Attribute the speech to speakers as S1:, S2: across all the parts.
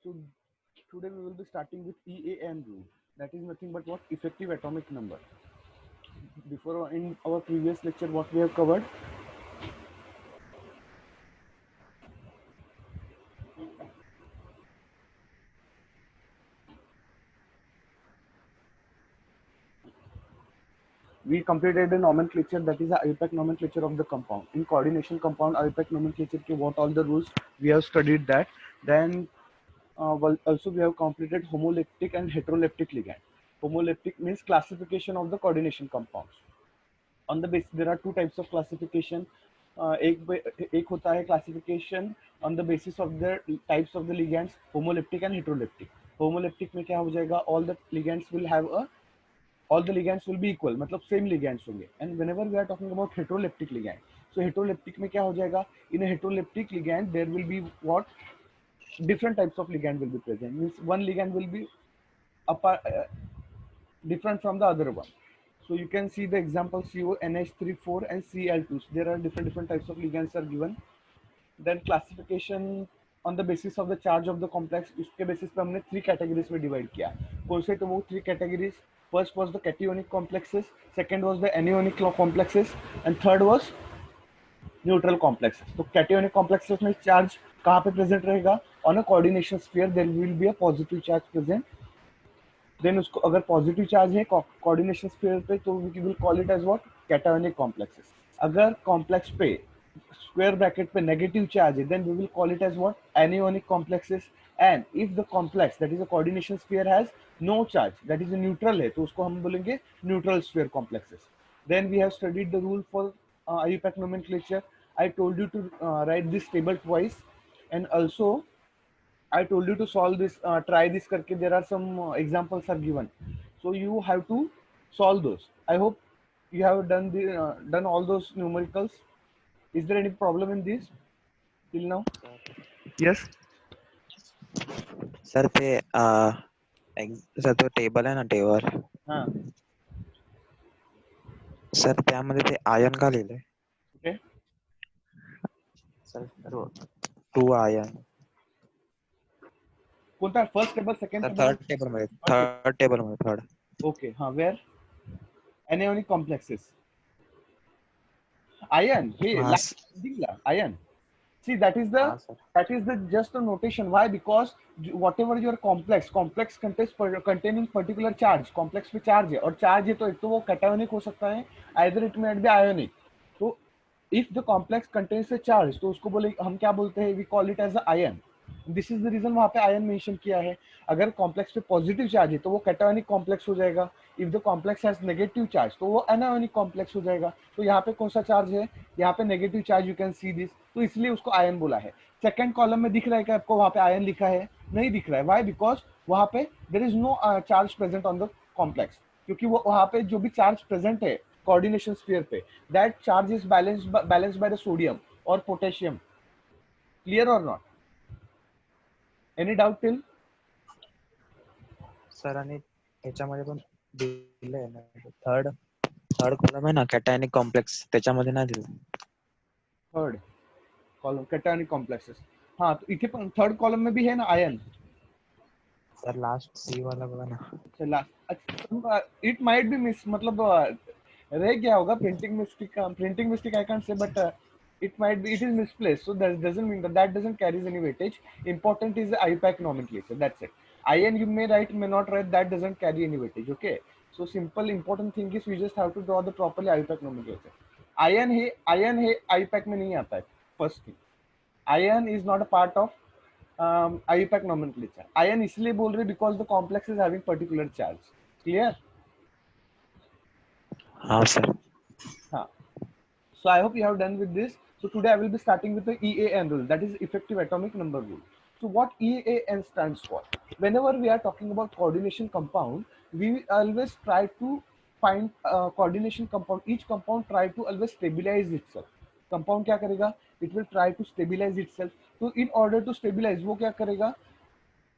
S1: So today we will be starting with EAN rule. That is nothing but what? Effective atomic number. Before in our previous lecture, what we have covered? We completed a nomenclature, that is the IUPAC nomenclature of the compound. In coordination compound IUPAC nomenclature ke what all the rules we have studied that. Then also we have completed homoleptic and heteroleptic ligand. Homoleptic means classification of the coordination compounds. On the basis there are two types of classification. एक होता है classification on the basis of the types of the ligands, homoleptic and heteroleptic. Homoleptic में क्या हो जाएगा? All the ligands will be equal, मतलब same ligands होंगे. And whenever we are talking about heteroleptic ligand, so heteroleptic में क्या हो जाएगा? In a heteroleptic ligand there will be what? Different types of ligand will be present. Means one ligand will be apart, different from the other one. So you can see the example CONH34 and Cl2. There are different types of ligands are given. Then classification on the basis of the charge of the complex. उसके basis पे हमने three categories में divide किया. कौन से? तो वो three categories. First was the cationic complexes, second was the anionic complexes, and third was neutral complexes. तो cationic complexes में charge कहाँ पे present रहेगा? On a coordination sphere there will be a positive charge present. Then उसको अगर positive charge है coordination sphere पे तो we will call it as what? Cationic complexes. अगर कॉम्प्लेक्स पे स्क्वायर ब्रैकेट पे नेगेटिव चार्ज है then we will call it as what? Anionic complexes. And if the complex that is a coordination sphere has no charge, that is neutral है, तो उसको हम बोलेंगे neutral sphere complexes. Then we have studied the rule for IUPAC nomenclature. I told you to write this table twice, and also I told you to solve this, try this करके. There are some examples are given, so you have to solve those. I hope you have done all those numericals. Is there any problem in this till now? Yes.
S2: Sir ते sir तो table आहे ना table,
S1: हाँ.
S2: Sir त्यामध्ये ते ion का लिहिलंय
S1: Okay.
S2: Sir? 2 ion.
S1: कोणता? First table, second
S2: sir
S1: table?
S2: Third table मध्ये थर्ड.
S1: Okay. हाँ. Where? Anionic complexes. Iron. Hey,
S2: हाँ
S1: iron. See, that is
S2: हाँ sir.
S1: the just a notation. Why? Because whatever your complex contains containing particular charge. Complex पे charge है, और charge है तो एक तो वो cationic हो सकता है, either it might be ionic. तो if the complex contains a charge, तो उसको बोले हम क्या बोलते हैं? We call it as a ion. This is the reason वहां पे आयन मेंशन किया है. अगर कॉम्प्लेक्स पे पॉजिटिव चार्ज है तो वो कैटायोनिक कॉम्प्लेक्स हो जाएगा. If the complex has negative charge तो वो एनायोनिक कॉम्प्लेक्स हो जाएगा. तो यहाँ पे कौन सा चार्ज है? यहाँ पे negative charge. You can see this, तो इसलिए उसको आयन बोला है. सेकंड कॉलम में दिख रहा है कि आपको वहां पे आयन लिखा है? नहीं दिख रहा है. वाई? बिकॉज वहां पे there is no charge present on the complex. क्योंकि वो वहां पे जो भी चार्ज प्रेजेंट है कोऑर्डिनेशन स्फीयर पे, that charge is balanced by the sodium और पोटेशियम. क्लियर और not? Any doubt till?
S2: Sir आणि ह्याच्यामध्ये पण दिलंय ना थर्ड कॉलम आहे ना कॅटायनिक कॉम्प्लेक्स, त्याच्यामध्ये नाही दिलं.
S1: Third column cationic complexes. हाँ, तो इथे पण थर्ड कॉलम में भी है ना आयन.
S2: सर लास्ट सी वाला बघा ना.
S1: चला, इट माइट बी मिस, मतलब रह गया होगा. Printing mistake I can't say, but it is misplaced, so that doesn't mean that doesn't carries any weightage. Important is the IUPAC nomenclature, that's it. Ion you may write, may not write, that doesn't carry any weightage. Okay, so simple important thing is we just have to draw the properly IUPAC nomenclature. Ion है IUPAC में नहीं आता है. First thing, ion is not a part of IUPAC nomenclature. Ion इसलिए बोल रहे because the complex is having particular charge. Clear?
S2: हाँ sir.
S1: हाँ. So I hope you have done with this. So today I will be starting with the EAN rule, that is effective atomic number rule. So what EAN stands for? Whenever we are talking about coordination compound, we always try to find coordination compound. Each compound try to always stabilize itself. Compound क्या करेगा? It will try to stabilize itself. So in order to stabilize, वो क्या करेगा?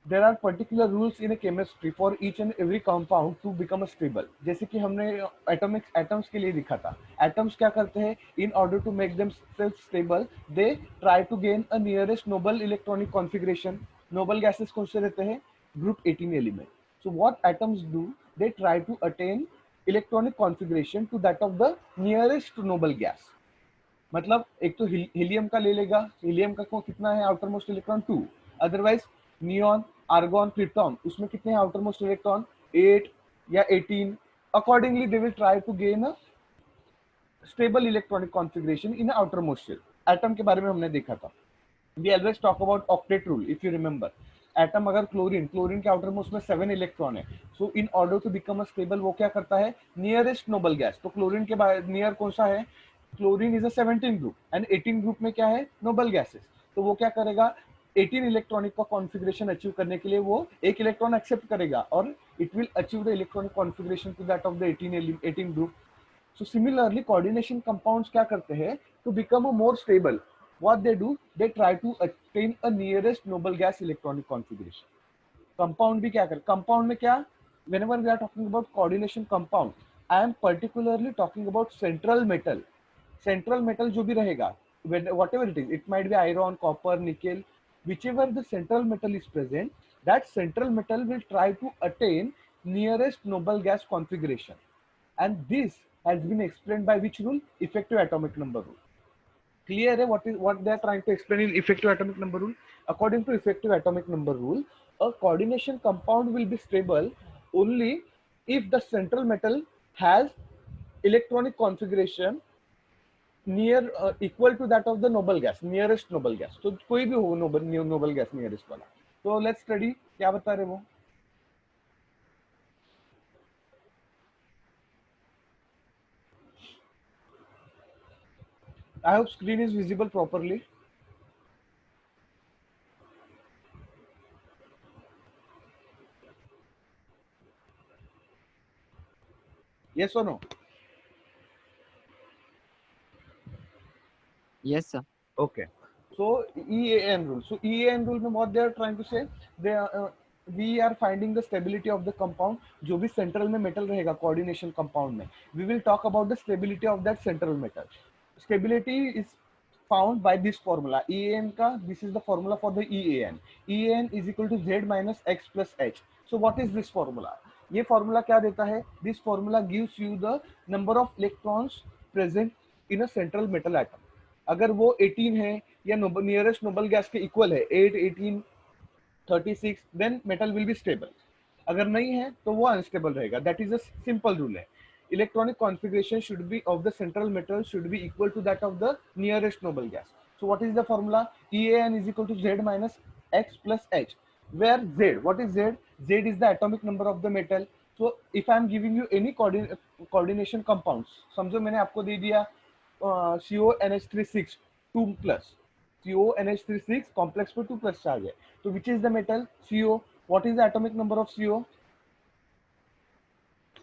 S1: There are particular rules in a chemistry for each and every compound to become a stable. जैसे कि हमने atoms के लिए लिखा था. Atoms क्या करते हैं? In order to make themselves stable, they try to gain a nearest noble electronic configuration. Noble gases कौन से रहते हैं? Group 18 element. So what atoms do? They try to attain electronic configuration to that of the nearest noble gas. मतलब एक तो helium का ले लेगा, हीलियम का को कितना है outermost electron 2, otherwise neon, argon, krypton उसमें कितने हैं आउटर मोस्ट इलेक्ट्रॉन 8 या 18. Accordingly they will try to gain a stable electronic configuration in outermost shell. Atom के बारे में हमने देखा था. We always talk about octet rule if you remember. Atom अगर क्लोरीन के आउटर मोस्ट में 7 इलेक्ट्रॉन है, so in order to become a stable वो क्या करता है? Nearest noble gas. तो क्लोरीन के नियर कौन सा है? Chlorine is a 17 group and 18 group में क्या है? Noble gases. तो वो क्या करेगा? 18 इलेक्ट्रॉनिक का कॉन्फ़िगरेशन अचीव करने के लिए वो एक इलेक्ट्रॉन एक्सेप्ट करेगा और it will achieve the electronic configuration to that of the 18 group. So similarly, coordination compounds क्या करते हैं? To become a more stable, what they do? They try to attain a nearest noble gas electronic configuration. Compound भी क्या कर? Compound में क्या? Whenever we are talking about coordination compound, I am particularly talking about central metal. Central metal जो भी रहेगा, whatever it is, it might be iron, copper, nickel, whichever the central metal is present, that central metal will try to attain nearest noble gas configuration. And this has been explained by which rule? Effective atomic number rule. Clear है what they are trying to explain in effective atomic number rule? According to effective atomic number rule, a coordination compound will be stable only if the central metal has electronic configuration near equal to that of the noble gas, nearest noble gas. तो कोई भी हो noble gas nearest वाला. तो let's study क्या बता रहे वो. I hope screen is visible properly. Yes or no?
S2: Yes, sir.
S1: Okay. So EAN rule. So EAN rule में what they are trying to say? They are, we are finding the stability of the compound. जो भी central में metal रहेगा coordination compound में, we will talk about the stability of that central metal. Stability is found by this formula. EAN का this is the formula for the EAN. EAN is equal to Z minus X plus H. So what is this formula? ये formula क्या देता है? This formula gives you the number of electrons present in a central metal atom. अगर वो 18 है या nearest noble gas के equal है 8, 18, 36, then metal will be stable. अगर नहीं है तो वो अनस्टेबल रहेगा. That is a simple rule है. Electronic configuration should be of the central metal should be equal to that of the nearest noble gas. So what is the formula? EAN is equal to Z minus X plus H, where Z, what is Z? Z is the atomic number of the metal. So if I am giving you any coordination compounds, समझो मैंने आपको दे दिया CONH36 2 plus. CONH36 complex पे 2 plus charge है. तो which is the metal? CO. What is the atomic number of CO?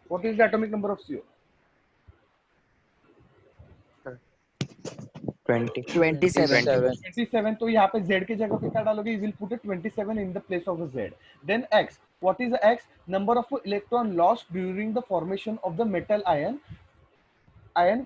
S1: What is the atomic number of CO?
S2: 27.
S1: 27. तो यहाँ पे Z की जगह पे क्या डालोगे? You will put a 27 in the place of a Z. Then X. What is the X? Number of electron lost during the formation of the metal ion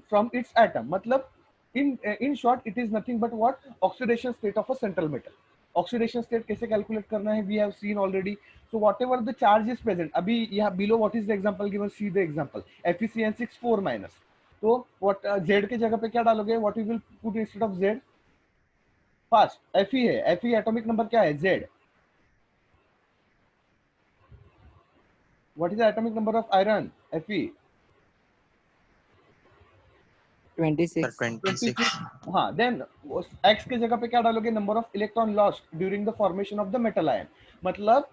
S1: from its atom. मतलब in short it is nothing but what? Oxidation state of a central metal. Oxidation state कैसे calculate करना है? We have seen already. So whatever the charge is present, अभी यहाँ below what is the example given? See the example. FeCN6 4 minus. तो what Z के जगह पे क्या डालोगे? What you will put instead of Z? First Fe है. Fe atomic number क्या है? Z. What is the atomic number of iron? Fe.
S2: 26.
S3: 26.
S1: हाँ. Then X के जगह पे क्या डालोगे? Number of electron lost during the formation of the metal ion. मतलब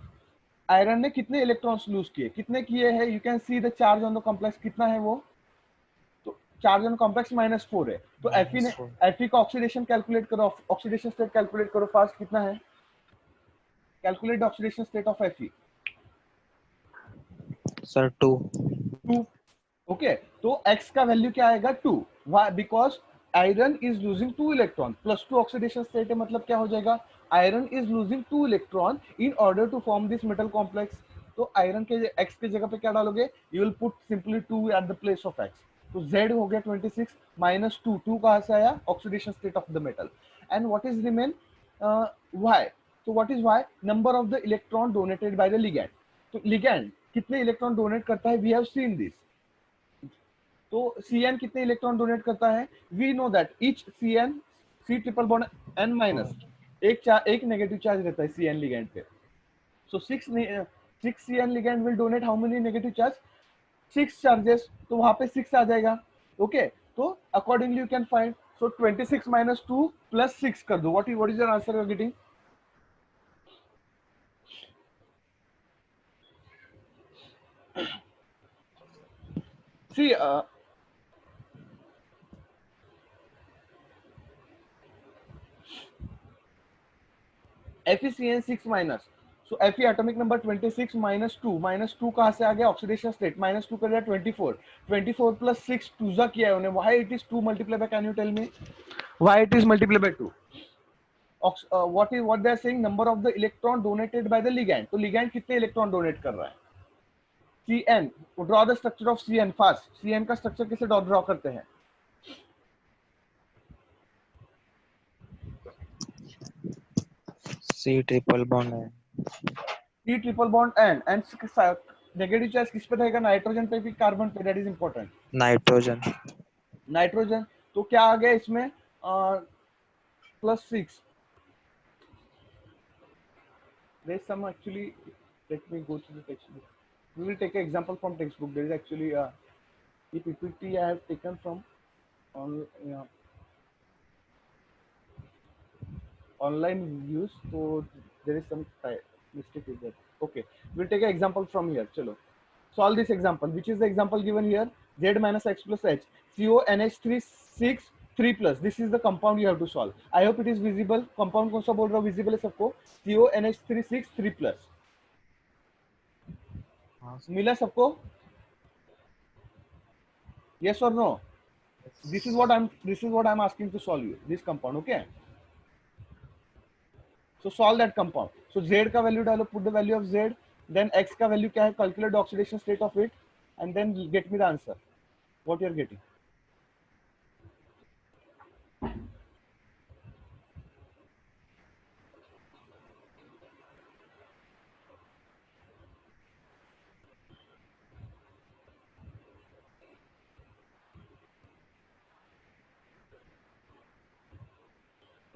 S1: आयरन ने कितने इलेक्ट्रॉन्स लूज किए? कितने किए हैं? You can see the charge on the complex कितना है वो. तो चार्ज ऑन कॉम्प्लेक्स -4 है. तो Fe का ऑक्सीडेशन कैलकुलेट करो. ऑक्सीडेशन स्टेट कैलकुलेट करो फास्ट. कितना है? Calculate the oxidation state of Fe.
S2: Sir, 2.
S1: 2. Okay. तो X का वैल्यू क्या आएगा? 2. Why? Because iron is losing 2 electron. +2 oxidation state है. मतलब क्या हो जाएगा? Iron is losing 2 electron in order to form this metal complex. तो आयरन के X के जगह पे क्या डालोगे? You will put simply 2 at the place of X. तो Z हो गया 26 माइनस 2. 2 कहाँ से आया? Oxidation state of the metal. And what is remain? Why? So what is y? Number of the electron donated by the ligand. तो ligand कितने electron donate करता है? We have seen this. तो Cn कितने electron donate करता है? We know that each Cn C triple bond n minus एक negative charge रहता है Cn ligand पे. So six Cn ligand will donate how many negative charge? 6 charges. तो वहां पे 6 आ जाएगा. ओके, तो accordingly you can find. So 26 minus 2 plus 6 कर दो. what is your answer you are getting? See, FeCN 6 minus. So Fe atomic number 26 minus 2 कहां से आ गया? Oxidation state. -2 कर दिया 24. 24 plus 6 टूजा किया है उन्हें. Why it is 2 multiplied by? Can you tell me why it is multiplied by 2? What they are saying? Number of the electron donated by the ligand. तो ligand कितने इलेक्ट्रॉन डोनेट कर रहा है? Cn. Draw the structure of Cn fast. Cn का structure कैसे draw करते हैं?
S2: C triple bond है.
S1: C triple bond and negative charge किस पे रहेगा? नाइट्रोजन पे भी कार्बन पे? That is important.
S2: Nitrogen.
S1: Nitrogen. तो क्या आ गया इसमें? +6. There is some actually. Let me go to the textbook. We will take an example from textbook. There is actually a PPT I have taken from online views. So there is some mistake with that. Okay, we'll take an example from here. Chalo, solve this example. Which is the example given here? Z minus X plus H. CONH3 6 3 plus. This is the compound you have to solve. I hope it is visible. Compound कौन सा बोल रहा हूँ? Visible है सबको? CONH3 6 3 plus. मिला सबको? Yes or no? This is what I'm asking to solve you. This compound, okay? So solve that compound. So Z का value डालो, put the value of Z. Then X का value क्या है? Calculate the oxidation state of it, and then get me the answer. What you are getting?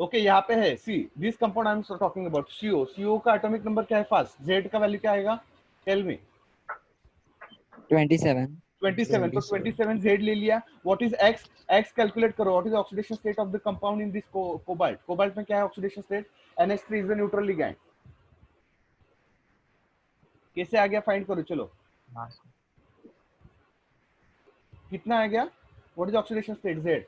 S1: Okay, यहाँ पे है. See this compound I am talking about. CO का atomic number क्या है? Fast. Z का वैल्यू क्या आएगा? Tell me.
S3: 27.
S1: 27. तो 27 Z ले लिया. What is X? X calculate करो. What is oxidation state of the compound in this cobalt? Cobalt में क्या है oxidation state? NH3 is the neutral ligand. कैसे आ गया? फाइंड करो. चलो, कितना आ गया? What is oxidation state? Z.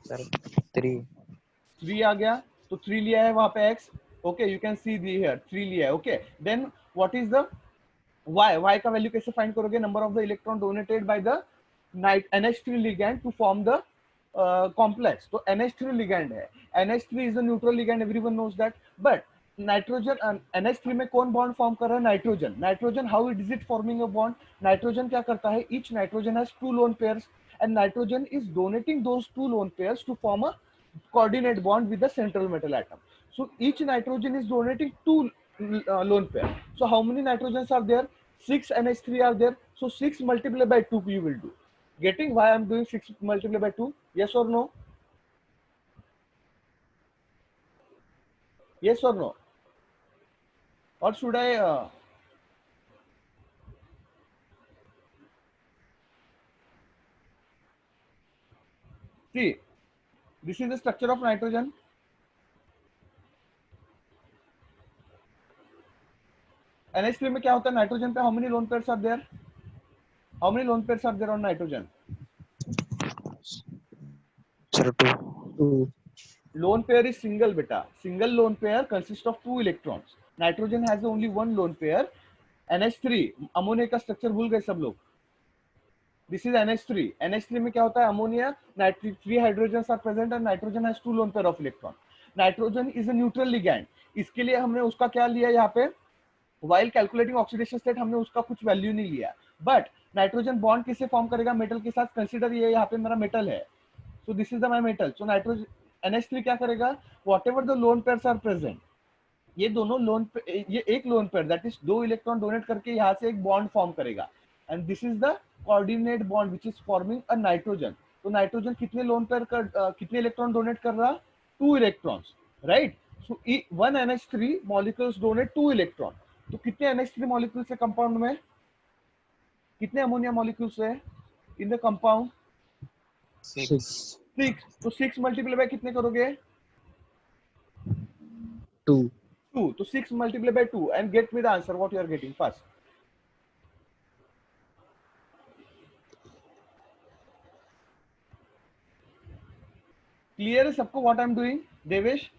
S2: Sir 3
S1: आ गया. तो 3 लिया है वहां पे X. Okay, you can see the here 3 लिया है. Okay, then what is the Y का वैल्यू कैसे फाइंड करोगे? Number of the electron donated by the NH3 ligand to form the complex. तो NH3 ligand है. NH3 is the neutral ligand, everyone knows that. But nitrogen NH3 में कौन bond form कर रहा है? Nitrogen. Nitrogen how it is it forming a bond? Nitrogen क्या करता है? Each nitrogen has 2 lone pairs and nitrogen is donating those 2 lone pairs to form a coordinate bond with the central metal atom. So each nitrogen is donating 2 lone pair. So how many nitrogens are there? 6 NH3 are there. So 6 multiplied by 2 you will do. Getting why I'm doing 6 multiplied by 2? Yes or no? Yes or no? Or should I see, this is the structure of nitrogen. NH3 में क्या होता है? Nitrogen पे how many lone pairs are there? How many lone pairs are there on nitrogen?
S2: Sir 2
S1: Lone pair is single, beta. Single lone pair consists of 2 electrons. Nitrogen has only 1 lone pair. NH3 ammonia का structure भूल गए सब लोग. This is NH3. NH3 में क्या होता है? Ammonia, 3 hydrogens are present and nitrogen has 2 lone pair of electron. Nitrogen is a neutral ligand. इसके लिए हमने उसका क्या लिया यहाँ पे? while calculating oxidation state हमने उसका कुछ वैल्यू नहीं लिया. बट नाइट्रोजन बॉन्ड किससे फॉर्म करेगा? मेटल के साथ. कंसीडर ये यहाँ पे मेरा मेटल है. So this is the my metal. So nitrogen NH3 क्या करेगा? Whatever the lone pairs are present, ये दोनों लोन ये एक lone pair that is 2 electron donate करके यहाँ से एक बॉन्ड फॉर्म करेगा and this is the coordinate bond which is forming a nitrogen. तो नाइट्रोजन कितने लोन पेयर कर कितने इलेक्ट्रॉन डोनेट कर रहा? 2 इलेक्ट्रॉन्स, राइट. सो 1 NH3 मॉलिक्यूल्स डोनेट 2 इलेक्ट्रॉन. तो कितने NH3 मॉलिक्यूल्स है कंपाउंड में? कितने अमोनिया मॉलिक्यूल्स है इन द कंपाउंड?
S2: 6
S1: 6. तो 6 मल्टीप्लाई बाय कितने करोगे?
S2: 2
S1: 2. तो 6 multiplied by 2 and get me the answer what you are getting first. Clear है सबको what I'm doing? Devesh?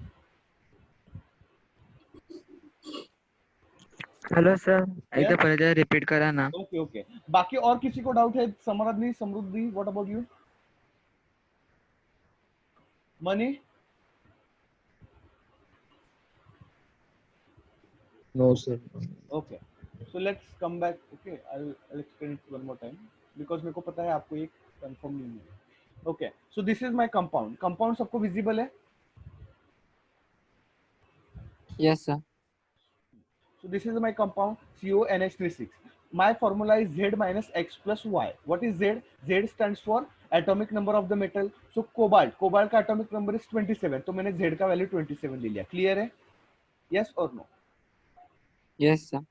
S3: Hello sir,
S1: Yes?
S3: एकदा परत रिपीट करा ना.
S1: Okay okay. बाकी और किसी को डाउट है? समृद्धि, समृद्धि, what about you? Money?
S2: no sir.
S1: Okay. So let's come back. Okay, I'll explain it one more time because मेरे को पता है आपको एक कंफर्म नहीं है. Okay. So this is my compound. Compound सबको visible है?
S3: Yes sir.
S1: So this is my compound CONH36. My formula is Z minus X plus Y. What is Z? Z stands for atomic number of the metal. So cobalt. Cobalt का atomic number is 27. तो मैंने Z का value 27 ले लिया. Clear है? Yes or no?
S3: Yes sir.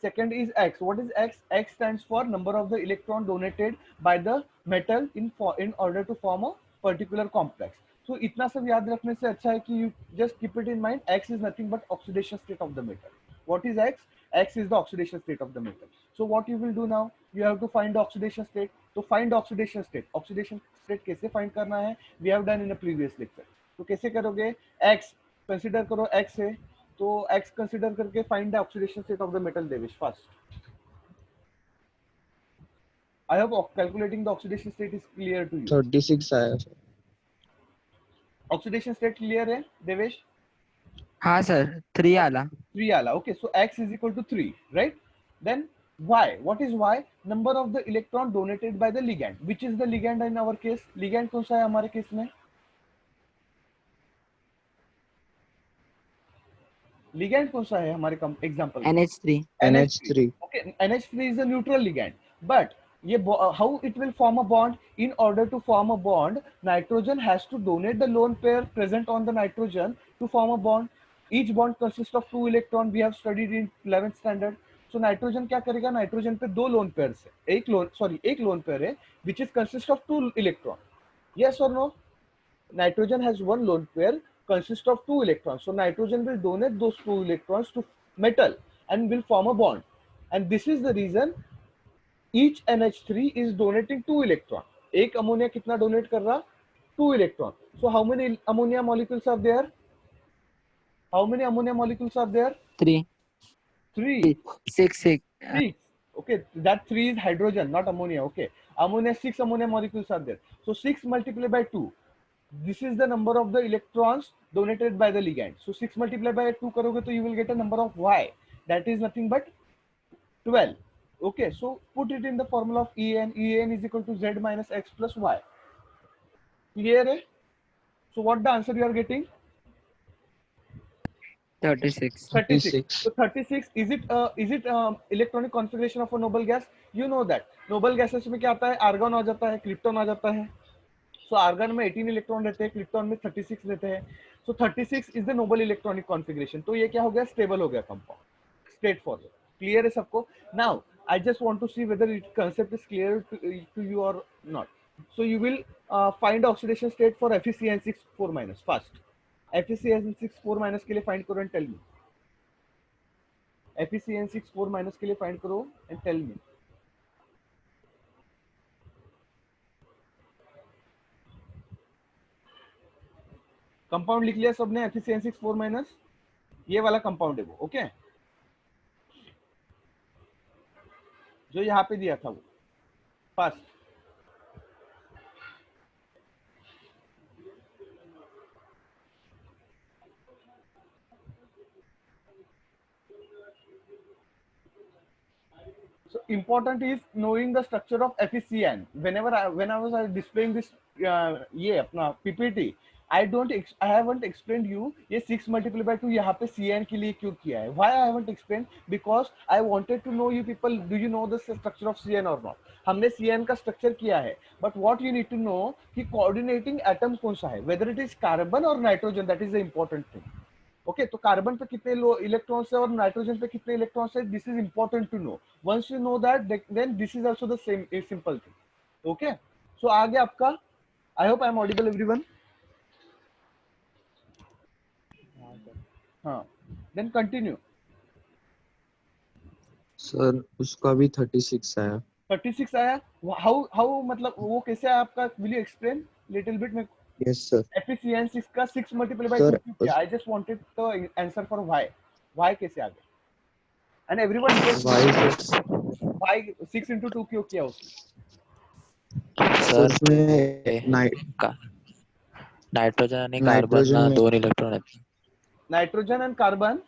S1: Second is X. What is X? X stands for number of the electron donated by the metal in order to form a particular complex. So इतना सब याद रखने से अच्छा है कि you just keep it in mind. X is nothing but oxidation state of the metal. What is X? X is the oxidation state of the metal. So what you will do now? You have to find the oxidation state. तो find oxidation state. Oxidation state कैसे find करना है? We have done in a previous lecture. तो कैसे करोगे? X consider करो X है. तो X कंसीडर करके find the oxidation state of the metal Devesh first. I hope calculating the oxidation state is clear to you.
S2: 36 आया sir.
S1: ऑक्सीडेशन स्टेट क्लियर है देवेश?
S3: हाँ सर, 3 आला.
S1: 3 आला. Okay, so X is equal to 3, right. Then Y, what is Y? Number of the electron donated by the ligand. Which is the ligand in our case? Ligand कौन सा है हमारे case में? Ligand कौन सा है हमारे example?
S3: NH3.
S2: NH3
S1: Okay, NH3 is a neutral ligand, but ये how it will form a bond? In order to form a bond, nitrogen has to donate the lone pair present on the nitrogen to form a bond. Each bond consists of 2 electron. We have studied in 11th standard. So nitrogen क्या करेगा? Nitrogen पे 2 lone pair है, एक lone pair है which is consist of 2 electron. Yes or no? Nitrogen has one lone pair consists of 2 electrons. So nitrogen will donate those 2 electrons to metal and will form a bond. And this is the reason each NH3 is donating 2 electron. एक ammonia कितना donate कर रहा? 2 electron. So how many ammonia molecules are there? How many ammonia molecules are there?
S3: 3.
S1: 3.
S3: 6. 6.
S1: 6. Okay, that 3 is hydrogen, not ammonia. Okay, ammonia, 6 ammonia molecules are there. So 6 multiplied by 2. This is the number of the electrons donated by the ligand. So 6 multiplied by 2 करोगे तो you will get a number of Y. That is nothing but 12. Okay, so put it in the formula of En. En is equal to Z minus X plus Y. Clear है? So what the answer you are getting?
S3: 36.
S1: 36. So 36 is it electronic configuration of a noble gas? You know that noble gases में क्या आता है? Argon आ जाता है, krypton आ जाता है. So argon में 18 इलेक्ट्रॉन रहते हैं, क्रिप्टॉन में 36 रहते हैं. So 36 is the noble electronic configuration. तो ये क्या हो गया? स्टेबल हो गया कंपाउंड. Straight forward. क्लियर है सबको? Now I just want to see whether it concept is clear to you or not. So you will find oxidation state for FeCN6 4- first. FeCN6 4- के लिए find करो and tell me. FeCN6 4- के लिए find करो and tell me. Compound लिख लिया सबने? FeCN6 4- ये वाला कंपाउंड है वो. ओके, जो यहाँ पे दिया था वो first. So important is knowing the structure of FeCN. When I was displaying this ये अपना PPT, I haven't explained you ये 6 multiplied by 2 यहाँ पे CN के लिए क्यों किया है. Why I haven't explained? Because I wanted to know you people, do you know the structure of CN or not? हमने CN का स्ट्रक्चर किया है, but what you need to know कि coordinating atom कौन सा है, whether it is carbon or nitrogen, that is the important thing. Okay तो carbon पे कितने इलेक्ट्रॉन्स है और नाइट्रोजन पे कितने इलेक्ट्रॉन्स है, this is important to know. Once you know that then this is also the same simple thing. Okay so आगे आपका, I hope I am audible everyone. हाँ देन कंटिन्यू.
S4: सर उसका भी 36 आया.
S1: 36 आया. हाउ मतलब वो कैसे आया आपका, will you explain little bit. में
S4: यस सर.
S1: FeCN 6 का 6 मल्टीप्लाई बाय
S4: Sir,
S1: 2 किया. I just wanted the answer for why कैसे आ गया. एंड एवरीवन व्हाई 6 into 2 क्यों किया उसने.
S4: सर उसमें
S2: नाइट्रोजन आणि कार्बन
S4: नाइट्रोजन
S2: ना
S4: में
S2: 2 इलेक्ट्रॉन आहेत.
S1: Nitrogen and carbon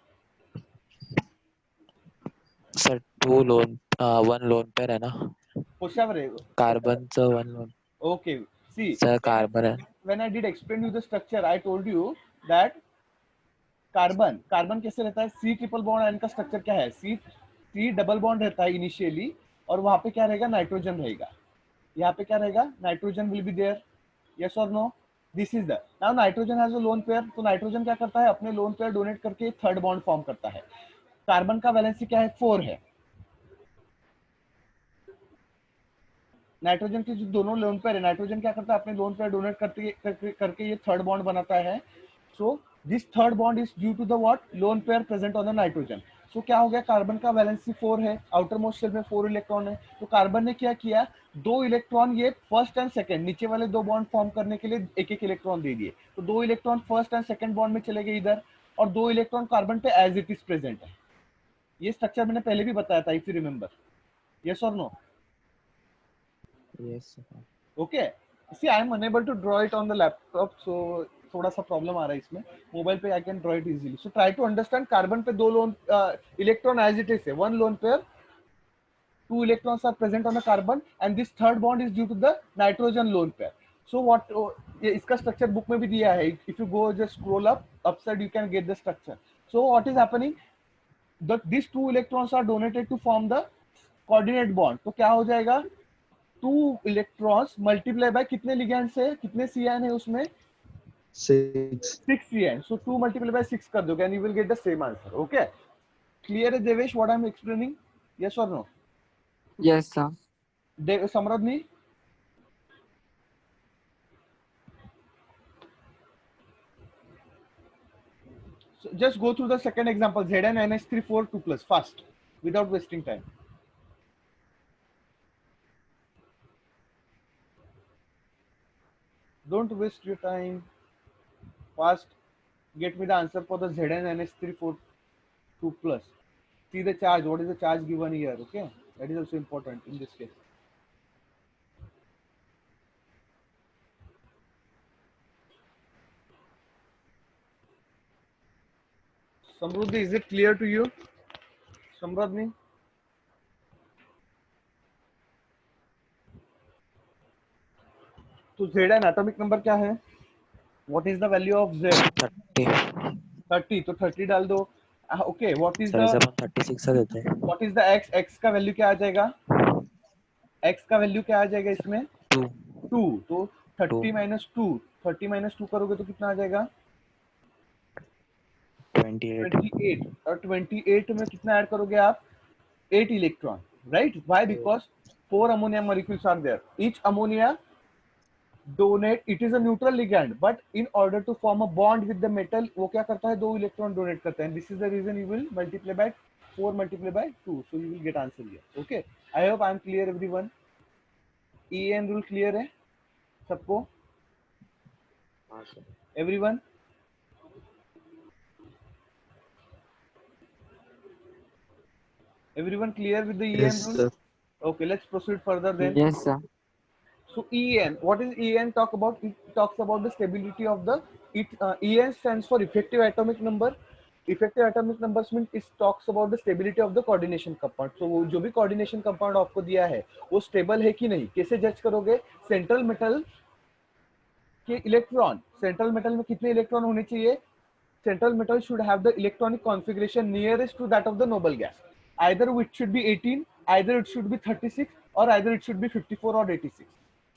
S2: sir 1 lone pair आहे ना.
S1: कशावर आहे.
S2: कार्बनचं 1 loan.
S1: Okay, see,
S2: sir carbon आहे.
S1: when I did explain you the structure, I told you that carbon कैसे रहता है. C ट्रिपल बॉन्ड आयन का स्ट्रक्चर क्या है, C डबल बॉन्ड रहता है इनिशियली, और वहां पे क्या रहेगा, नाइट्रोजन रहेगा. यहाँ पे क्या रहेगा, nitrogen will be there. Yes और no. This is the now nitrogen has a lone pair. तो नाइट्रोजन क्या करता है, अपने लोन पेयर डोनेट करके थर्ड बॉन्ड फॉर्म करता है. कार्बन का वैलेंसी क्या है, 4 है. नाइट्रोजन के जो दोनों लोन पेयर है, नाइट्रोजन क्या करता है, अपने लोन पेयर डोनेट करके ये थर्ड बॉन्ड बनाता है. So this third bond is due to the what, lone pair present on the nitrogen. So क्या हो गया, कार्बन का वैलेंसी 4 है, आउटर मोस्ट शेल में 4 इलेक्ट्रॉन है. तो कार्बन ने क्या किया, 2 इलेक्ट्रॉन ये फर्स्ट एंड सेकंड नीचे वाले 2 बॉन्ड फॉर्म करने के लिए एक इलेक्ट्रॉन दे दिए. तो 2 electron first and second bond में चले गए इधर, और 2 इलेक्ट्रॉन कार्बन पे एज इट इज प्रेजेंट है. ये स्ट्रक्चर मैंने पहले भी बताया था, इफ यू रिमेंबर. यस और no.
S2: Yes.
S1: Okay. See, I am unable to draw it on the laptop, so थोड़ा सा प्रॉब्लम आ रहा है इसमें. मोबाइल पे I can draw it easily. So try to understand. Carbon पे 2 lone electron as it is है, 1 lone pair, 2 electrons are present on the carbon, and this third bond is due to the nitrogen lone pair. So what ये इसका structure book में भी दिया है. If you go just scroll up upside, you can get the structure. So what is happening, these 2 electrons are donated to form the coordinate bond. तो क्या हो जाएगा, 2 electrons multiply by कितने ligands है, कितने CN है उसमें, 6 CN. So 2 multiply by 6 कर दोगे and you will get the same answer. Okay, clear है Devesh what I am explaining? Yes or no?
S3: Yes, sir.
S1: Samradni? So just go through the second example, ZnNH3 4 2+ fast without wasting time. Don't waste your time. Fast, get me the answer for the ZnNH3 4 2+. See the charge, what is the charge given here, okay? That is also important in this case. Samruddhi, is it clear to you? Samruddhi? तो Zn atomic number क्या है? What is the value of Z? 30. तो 30 डाल दो. Okay, what is the
S2: 36 देते हैं.
S1: what is the x? X का value क्या आ जाएगा? X का वैल्यू क्या आ जाएगा इसमें? 2. तो 30 minus 2. 30 minus 2 करोगे तो कितना आ जाएगा? 28. और 28 में कितना ऐड करोगे आप? 8 electron, right? Why? Because 4 ammonia molecules are there. Each ammonia donate, it is a neutral ligand, but in order to form a bond with the metal, वो क्या करता है, 2 इलेक्ट्रॉन डोनेट करता है. This is the reason you will multiply by 4 multiply by 2, so you will get answer here. Okay, I hope I am clear everyone. EN rule clear है सबको? Everyone? Everyone clear with the EN
S4: Yes,
S1: rule?
S4: sir.
S1: Okay, let's proceed further then.
S3: Yes, sir.
S1: So EN, what is EN talk about? It talks about the stability of the, EN stands for effective atomic number. Effective atomic numbers mean it talks about the stability of the coordination compound. तो वो जो भी coordination compound आपको दिया है वो stable है कि नहीं, कैसे जज करोगे? सेंट्रल मेटल के इलेक्ट्रॉन, सेंट्रल मेटल में कितने इलेक्ट्रॉन होने चाहिए? central metal should have the electronic configuration nearest to that of the noble gas. Either it should be 18, either it should be 36, or either it should be 54 or 86.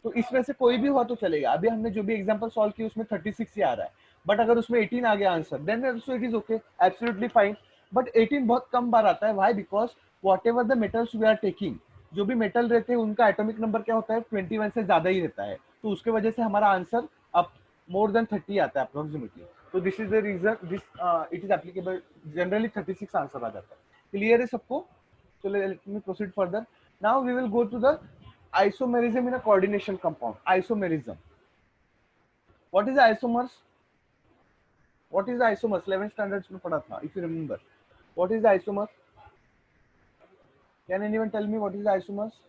S1: तो इसमें से कोई भी हुआ तो चलेगा। अभी हमने जो भी एग्जांपल सॉल्व किया उसमें 36 ही आ रहा है, बट अगर उसमें 18 आ गया answer then also it is okay, absolutely fine. But 18 बहुत कम बार आता है। Why? Because whatever the metals we are taking, जो भी मेटल रहते हैं उनका एटॉमिक नंबर क्या होता है? 21 से ज्यादा ही रहता है। तो उसके वजह से हमारा आंसर अब मोर देन 30 आता है approximately. So this is the reason this it is applicable generally 36 answer आ जाता है। क्लियर है सबको? So let me proceed further. Now we will go to the isomerism in a coordination compound. Isomerism. What is the isomers? What is the isomers? 11th standards में पढ़ा था, if you remember. What is the isomer? Can anyone tell me what is the isomers?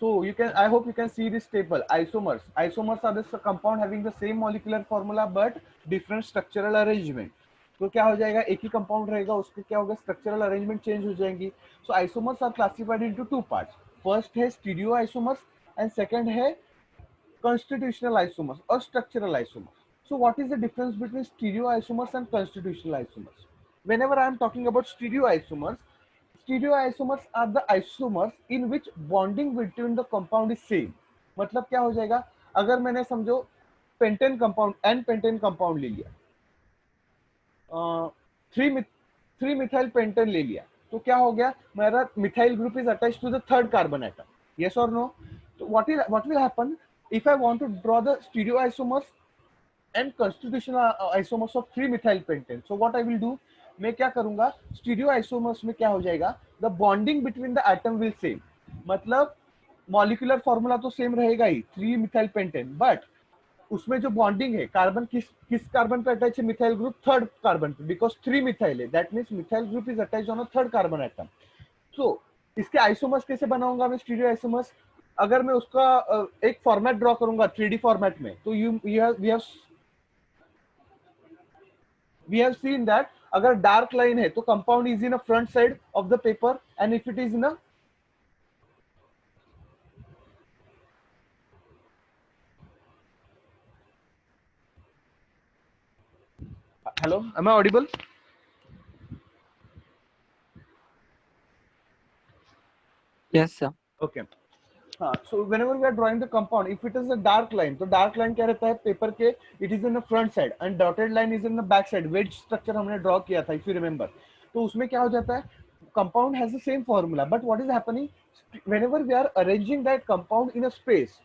S1: So you can, I hope you can see this table. Isomers. Isomers are the compound having the same molecular formula but different structural arrangement. तो क्या हो जाएगा? एक ही compound रहेगा, उसके क्या होगा? Structural arrangement change हो जाएंगी। So isomers are classified into two parts. First है स्टीरियो आइसोमर्स एंड सेकंड है constitutional isomers or structural isomers. So what is the difference between stereoisomers and constitutional isomers? Whenever I am talking about stereoisomers are the isomers in which bonding between the compound is same. मतलब क्या हो जाएगा? अगर मैंने समझो pentane compound, n pentane compound ले लिया, 3 methyl pentane ले लिया, तो क्या हो गया? मेरा methyl group is attached to the third carbon atom. Yes और नो? तो what will happen if I want to draw the stereoisomers and constitutional isomers of 3 methyl pentane? So what I will do, मैं क्या करूंगा? stereoisomers में क्या हो जाएगा? The bonding between the atom will same. मतलब मॉलिक्यूलर फॉर्मूला तो same रहेगा ही, 3 मिथाइल पेंटेन, बट उसमें जो बॉन्डिंग है, कार्बन किस कार्बन पे अटैच है? मिथाइल ग्रुप थर्ड कार्बन पे, बिकॉज 3 मिथाइल है, that means methyl group is attached on a third carbon atom. So इसके आइसोमर्स कैसे बनाऊंगा मैं? Stereo isomers. अगर मैं उसका एक फॉर्मेट ड्रॉ करूंगा 3D फॉर्मेट में, तो we have seen that अगर डार्क लाइन है तो compound is in a front side of the paper, and if it is in a hello, am I audible?
S3: Yes, sir.
S1: Okay. हाँ, so whenever we are drawing the compound, if it is a dark line, तो dark line क्या रहता है paper के? It is in the front side and dotted line is in the back side. Wedge structure हमने draw किया था, if you remember. तो उसमें क्या हो जाता है? Compound has the same formula, but what is happening? Whenever we are arranging that compound in a space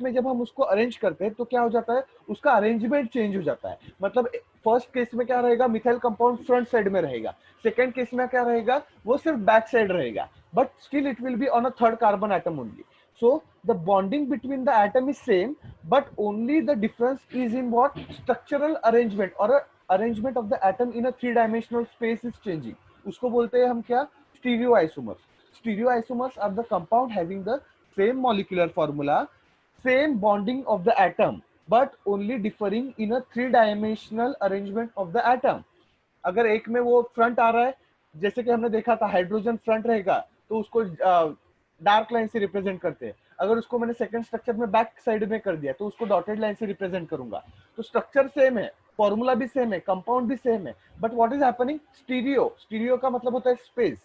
S1: में जब हम उसको अरेंज करते हैं तो क्या हो जाता है? उसका अरेंजमेंट चेंज हो जाता है। मतलब फर्स्ट केस में क्या रहेगा? मिथाइल कंपाउंड फ्रंट साइड में रहेगा। सेकंड केस में क्या रहेगा? वो सिर्फ बैक साइड रहेगा, but still it will be on a third carbon atom only. So the bonding between the atom is same, but only the difference is in what? Structural arrangement or arrangement of the atom in a 3-dimensional space is changing. उसको बोलते हैं हम क्या? Stereoisomers. Stereoisomers are the compound having the same molecular formula, same bonding of the atom, but only differing in a 3-dimensional arrangement of the atom. अगर एक में वो front आ रहा है, जैसे कि हमने देखा था हाइड्रोजन फ्रंट रहेगा तो उसको डार्क लाइन से रिप्रेजेंट करते हैं। अगर उसको मैंने सेकंड स्ट्रक्चर में बैक साइड में कर दिया तो उसको डॉटेड लाइन से रिप्रेजेंट करूंगा। तो स्ट्रक्चर सेम है, फॉर्मूला भी सेम है, कंपाउंड भी सेम है, but what is happening? Stereo का मतलब होता है space,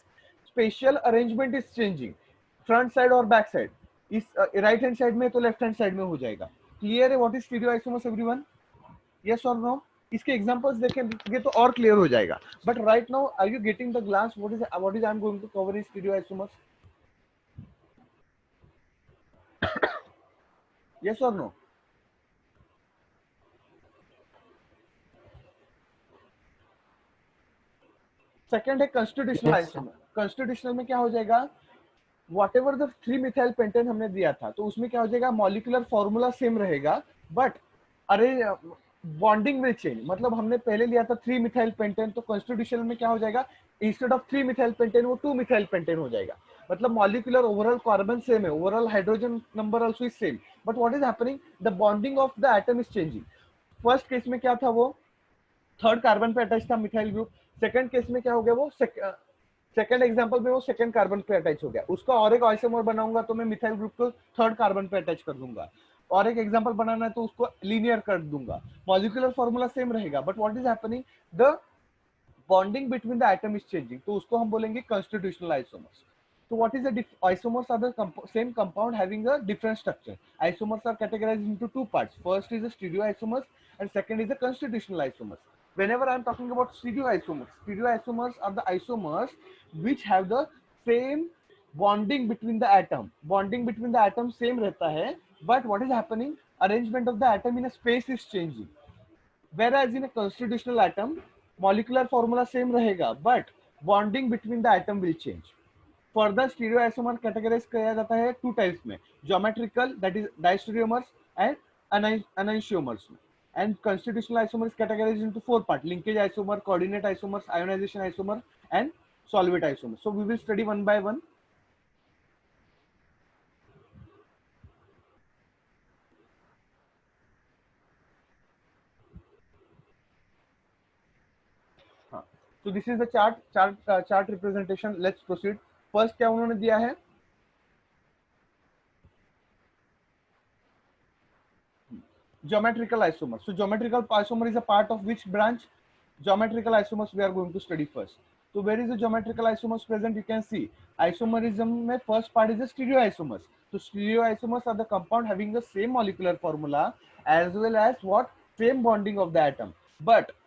S1: spatial arrangement is changing. Front side और बैक साइड, इस राइट हैंड साइड में तो लेफ्ट हैंड साइड में हो जाएगा। क्लियर है what is stereo isomers everyone? Yes और नो? इसके एग्जांपल्स देखेंगे तो और क्लियर हो जाएगा। But right now are you getting the glass what is I am going to cover in stereo isomers? Yes और नो? सेकंड है कंस्टिट्यूशनल आइसोमर। कंस्टिट्यूशनल में क्या हो जाएगा? व्हाटएवर द 3 मिथाइल पेंटेन हमने दिया था तो उसमें क्या हो जाएगा? मॉलिक्यूलर फॉर्मूला सेम रहेगा, बट अरे बॉन्डिंग विल चेंज। मतलब हमने पहले लिया था 3 मिथाइल पेंटेन, तो कॉन्स्टिट्यूशनल में क्या हो जाएगा? इंस्टेड ऑफ 3 मिथाइल पेंटेन वो 2 मिथाइल पेंटेन हो जाएगा। मतलब मॉलिक्यूलर ओवरऑल कार्बन सेम है, overall hydrogen number also is same, but what is happening? The bonding of the atom is changing. First case में क्या था, वो थर्ड कार्बन पे अटैच था मिथाइल ग्रुप। सेकंड केस में क्या हो गया, वो सेकंड एग्जांपल में वो सेकंड कार्बन पे अटैच हो गया। उसका और एक आइसोमर बनाऊंगा तो मैं मिथाइल ग्रुप को थर्ड कार्बन पे अटैच कर दूंगा। और एक एग्जांपल बनाना है तो उसको लीनियर कर दूंगा। मॉलिक्यूलर फॉर्मूला सेम रहेगा, but what is happening, the bonding between the atom is changing, तो उसको हम बोलेंगे constitutional isomers. So what is the isomers are the same compound having a different structure. Isomers are categorized into two parts. First is the stereoisomers and second is the constitutional isomers. Whenever I am talking about stereoisomers are the isomers which have the same bonding between the atom. Bonding between the atom same रहता है, but what is happening? Arrangement of the atom in a space is changing. Whereas in a constitutional atom, molecular formula same रहेगा, but bonding between the atom will change. Further stereoisomer categorize किया जाता है two types में, geometrical that is diastereomers and enantiomers में, and constitutional isomer is categorized into four part, linkage isomer, coordinate isomers, ionization isomer and solvate isomer. So we will study one by one. So this is the chart representation. Let's proceed. First क्या उन्होंने दिया है, geometrical isomer. So geometrical isomer is a part of which branch? Geometrical isomers we are going to study first. So where is the geometrical isomers present? You can see isomerism में first part is the stereoisomers. So stereoisomers are the compound having the same molecular formula as well as what, same bonding of the atom, but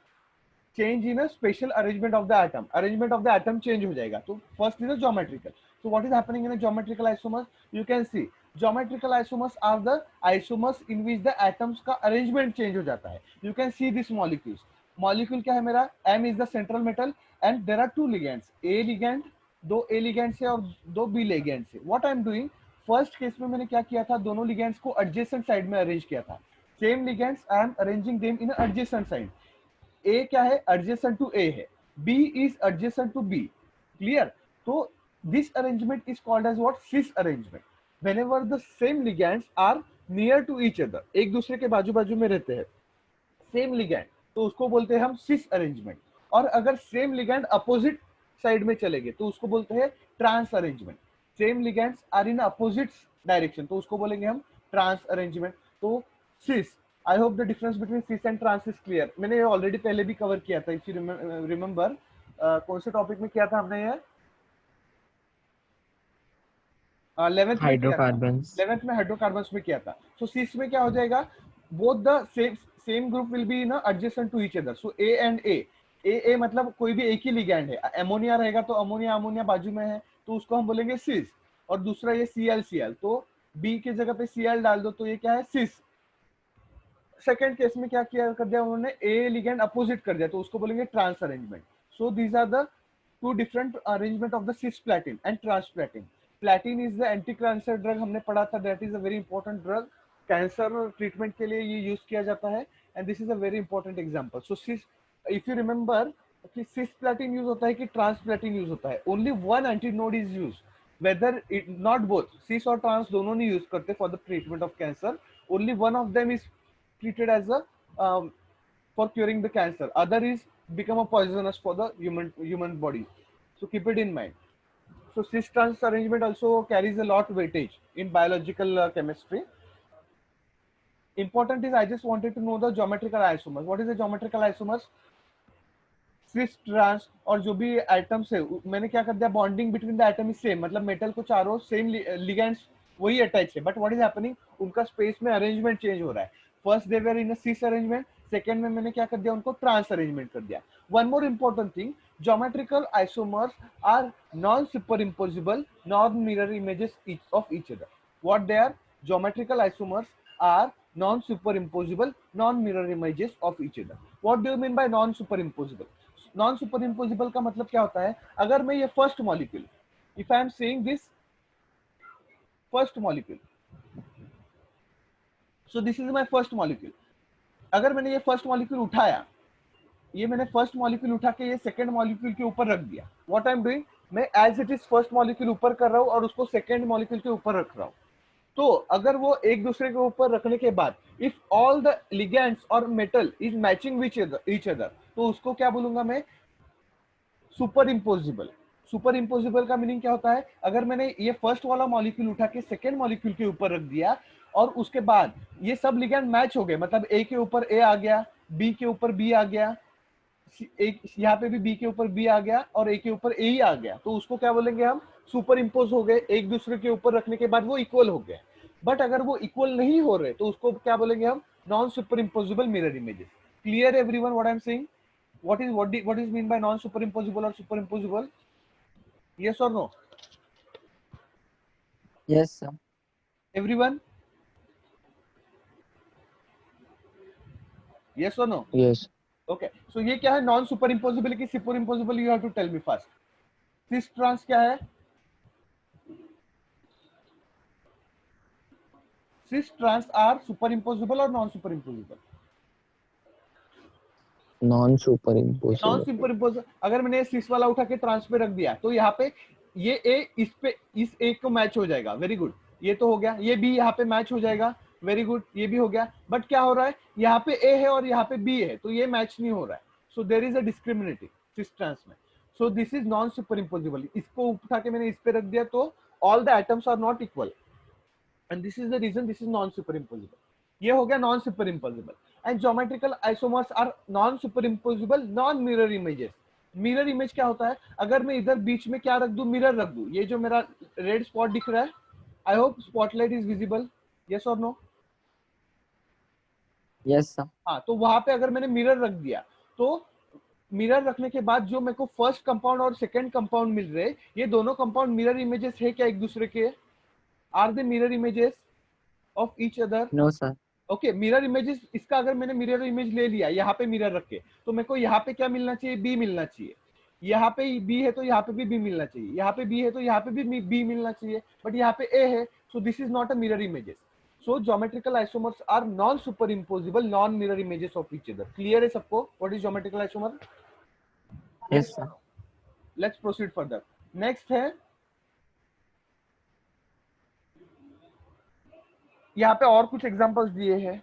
S1: change in a special arrangement of the atom. Arrangement of the atom change हो जाएगा. So first is a geometrical. So what is happening in a geometrical isomers? You can see geometrical isomers are the isomers in which the atoms का arrangement change हो जाता है. You can see these molecules. Molecule क्या है मेरा? M is the central metal and there are two ligands. A ligand, दो A ligands है और दो B ligands है. What I am doing? First case में मैंने क्या किया था? दोनों ligands को adjacent side में arrange किया था. Same ligands I am arranging them in an adjacent side. A क्या है? Adjacent to A है. B is adjacent to B. Clear? तो this arrangement is called as what? Cis arrangement. Whenever the same ligands are near to each other, एक दूसरे के बाजू बाजू में रहते हैं, same ligand, तो उसको बोलते हैं हम cis arrangement. और अगर same ligand opposite side में चले गए तो उसको बोलते हैं trans arrangement. Same ligands are in opposite direction, तो उसको बोलेंगे हम trans arrangement. तो cis, I hope the difference between cis and trans is clear. मैंने ये ऑलरेडी पहले भी कवर किया था, if you remember. कौन से टॉपिक में किया था हमने ये? 11th में हाइड्रोकार्बन्स में किया था. सो cis में क्या हो जाएगा? Both the same group will be in adjacent to each other. So A and A मतलब कोई भी एक ही लिगैंड है. अमोनिया रहेगा तो अमोनिया बाजू में है तो उसको हम बोलेंगे cis. और दूसरा ये Cl, तो B की जगह पे Cl डाल दो तो ये क्या है? cis. सेकेंड केस में क्या किया कर दिया उन्होंने? A लिगैंड अपोजिट कर दिया तो उसको बोलेंगे trans arrangement. So these are the two different arrangement of the cisplatin and transplatin. Platin is the anti cancer drug, हमने पढ़ा था. That is a very important drug. Cancer treatment के लिए ये यूज किया जाता है and this is a very important example. So if you remember कि सिस्प्लैटिन यूज होता है कि ट्रांसप्लैटिन यूज होता है, only one antinode is use, whether it not both, सिस और ट्रांस दोनों नहीं यूज करते for the treatment of cancer. Only one of them is treated as a for curing the cancer, other is become a poisonous for the human body. So keep it in mind. So cis trans arrangement also carries a lot weightage in biological chemistry. Important is I just wanted to know the geometrical isomers. What is the geometrical isomers? cis trans और जो भी atoms है मैंने क्या कर दिया, bonding between the atom is same, मतलब metal को चारों सेम लिगेंड्स वही अटैच है, बट व्हाट इज हैपनिंग, उनका स्पेस में अरेंजमेंट चेंज हो रहा है. First they were in a sis arrangement, second में मैंने क्या कर दिया, उनको ट्रांस अरेंजमेंट कर दिया. One more important thing, geometrical isomers are non superimposable non mirror images of each other. What they are? Geometrical isomers are non superimposable non mirror images of each other. What do you mean by non superimposable? Non superimposable का मतलब क्या होता है? अगर मैं ये first molecule, if I am saying this first molecule, so this is my first molecule. अगर मैंने ये फर्स्ट मॉलिक्यूल उठाया, ये मैंने फर्स्ट मॉलिक्यूल उठा के ये सेकंड मॉलिक्यूल के ऊपर रख दिया, व्हाट आई एम डूइंग, मैं as it is first molecule ऊपर कर रहा हूं और उसको सेकंड मॉलिक्यूल के ऊपर रख रहा हूं. तो अगर वो एक दूसरे के ऊपर रखने के बाद इफ ऑल द लिगेंड्स और metal is matching which each other, तो उसको क्या बोलूंगा मैं? Super imposable. सुपर इम्पोजिबल का मीनिंग क्या होता है? अगर मैंने ये फर्स्ट वाला मॉलिक्यूल उठा के सेकेंड मॉलिक्यूल के ऊपर रख दिया और उसके बाद ये सब लिगेंड मैच हो गए, मतलब ए के ऊपर ए आ गया, बी के ऊपर बी आ गया, एक यहाँ पे भी बी के ऊपर बी आ गया और ए के ऊपर ए ही आ गया, तो उसको क्या बोलेंगे हम? सुपर इम्पोज हो गए, एक दूसरे के ऊपर रखने के बाद वो इक्वल हो गए। बट अगर वो इक्वल नहीं हो रहे तो उसको क्या बोलेंगे हम? Non super imposable mirror images. Clear everyone what I am saying? what is mean by non superimposable or superimposable? Yes or no?
S3: Yes, sir.
S1: Everyone? Yes or no?
S4: Yes.
S1: Okay. So ये क्या है? Non superimposable की superimposable? You have to tell me first. Cis trans क्या है? Cis trans are superimposable और non superimposable?
S4: Non
S1: non
S4: superimposable.
S1: Superimpose. अगर मैंने सिस वाला उठा के ट्रांस पे रख दिया तो यहाँ पे ये ए इस ए को मैच हो जाएगा, वेरी गुड, ये तो हो गया। ये बी यहाँ पे मैच हो जाएगा, वेरी गुड, ये भी हो गया। बट क्या हो रहा है? यहाँ पे ए है और यहाँ पे बी है, तो ये मैच नहीं हो रहा है। So there is a discriminating cis trans में। So this is non superimposable. इसको उठा के मैंने इस पे रख दिया तो all the atoms are not equal and this is the reason this is non superimposable. ये हो गया non superimposable. And geometrical isomers are non superimposable non mirror images. Mirror image क्या होता है? अगर मैं इधर बीच में क्या रख दूं? मिरर रख दूं। ये जो मेरा रेड स्पॉट दिख रहा है, I hope spotlight is visible, yes और नो?
S3: Yes, sir.
S1: हाँ, तो वहां पे अगर मैंने मिरर रख दिया तो मिरर रखने के बाद जो मेरे को फर्स्ट कंपाउंड और सेकंड कंपाउंड मिल रहे, ये दोनों कंपाउंड मिरर इमेजेस है क्या एक दूसरे के? Are they mirror images of each other?
S3: No, sir.
S1: Okay, mirror images. इसका अगर मैंने मिरर इमेज ले लिया यहाँ पे मिरर रख के, तो मेरे को यहाँ पे क्या मिलना चाहिए? बी मिलना चाहिए। यहाँ पे बी है तो यहाँ पे भी बी मिलना चाहिए, यहाँ पे बी है तो यहाँ पे भी बी मिलना चाहिए, बट यहाँ पे ए है, so this is not a mirror images. So geometrical isomers are non superimposable non mirror images of each other. Clear है सबको what is geometrical isomer?
S3: Yes, sir.
S1: Let's proceed further. Next है, यहाँ पे और कुछ examples दिए हैं।